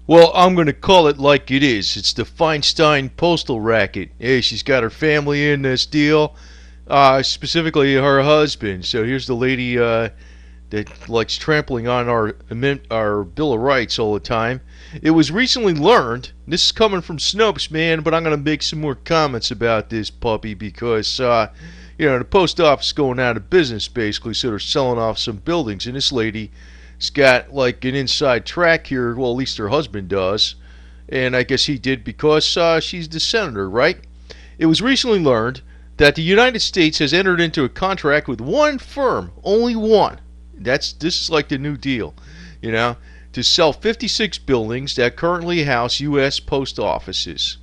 Well, I'm going to call it like it is. It's the Feinstein Postal Racket. Hey, she's got her family in this deal, specifically her husband. So here's the lady that likes trampling on our Bill of Rights all the time. It was recently learned, this is coming from Snopes, man, but I'm going to make some more comments about this puppy because, the post office is going out of business basically, so they're selling off some buildings. And this lady's got like an inside track here, well, at least her husband does. And I guess he did because she's the senator, right? It was recently learned that the United States has entered into a contract with one firm, only one. This is like the New Deal, to sell 56 buildings that currently house U.S. post offices.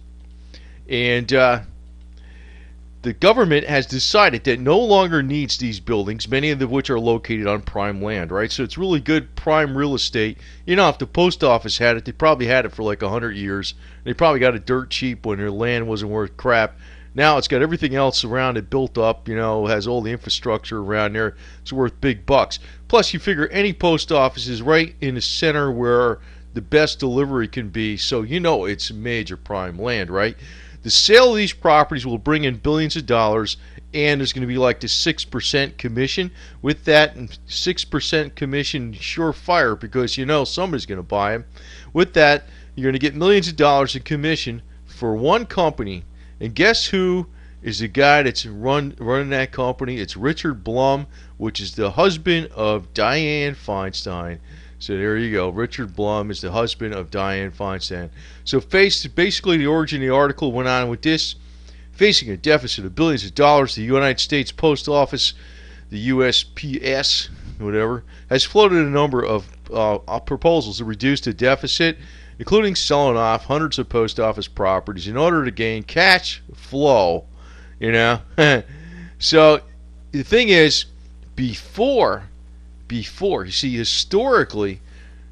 And the government has decided that no longer needs these buildings, many of which are located on prime land, right? So it's really good prime real estate. If the post office had it, they probably had it for like 100 years. They probably got it dirt cheap when their land wasn't worth crap. Now it's got everything else around it built up, has all the infrastructure around there. It's worth big bucks. Plus, you figure any post office is right in the center where the best delivery can be, so it's major prime land, right? The sale of these properties will bring in billions of dollars, and there's going to be like the 6% commission. With that 6% commission, surefire, because somebody's going to buy them. With that, you're going to get millions of dollars in commission for one company. And guess who is the guy that's running that company? It's Richard Blum, which is the husband of Dianne Feinstein. So there you go. Richard Blum is the husband of Dianne Feinstein. So basically the origin of the article went on with this. Facing a deficit of billions of dollars, the United States Post Office, the USPS, whatever, has floated a number of proposals to reduce the deficit, including selling off hundreds of post office properties in order to gain cash flow, So the thing is, before, you see, historically,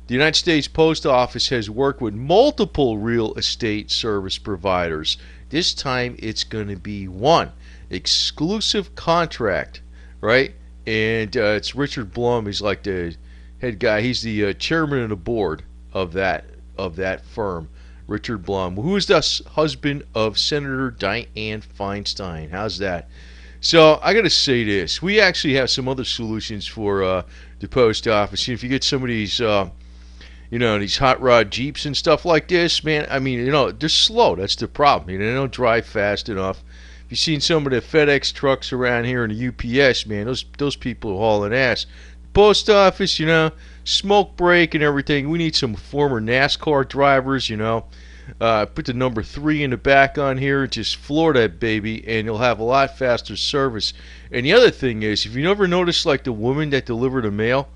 the United States Post Office has worked with multiple real estate service providers. This time it's going to be one exclusive contract, right? And it's Richard Blum. He's like the head guy. He's the chairman of the board of that firm, Richard Blum, who is the husband of Senator Dianne Feinstein. How's that? So I got to say this. We actually have some other solutions for the post office. If you get some of these, these hot rod Jeeps and stuff like this, man, they're slow. That's the problem. They don't drive fast enough. If you've seen some of the FedEx trucks around here and the UPS, man, those people are hauling ass. Post office, smoke break and everything. We need some former NASCAR drivers, put the number 3 in the back on here, just floor that baby, and you'll have a lot faster service. And the other thing is, if you never noticed, like the women that deliver the mail,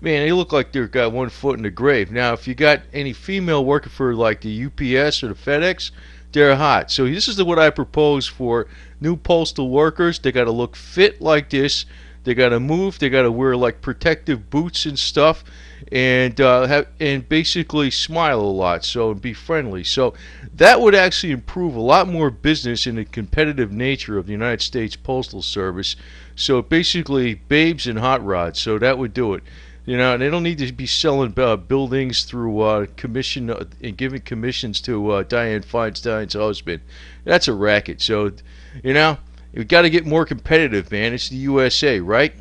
man, they look like they've got one foot in the grave. Now, if you got any female working for like the UPS or the FedEx, they're hot. So this is what I propose for new postal workers. They got to look fit like this. They got to move. They got to wear like protective boots and stuff, and basically smile a lot. So be friendly. So that would actually improve a lot more business in the competitive nature of the United States Postal Service. So basically, babes and hot rods. So that would do it. And they don't need to be selling buildings through commission and giving commissions to Dianne Feinstein's husband. That's a racket. So, we've got to get more competitive, man. It's the USA, right?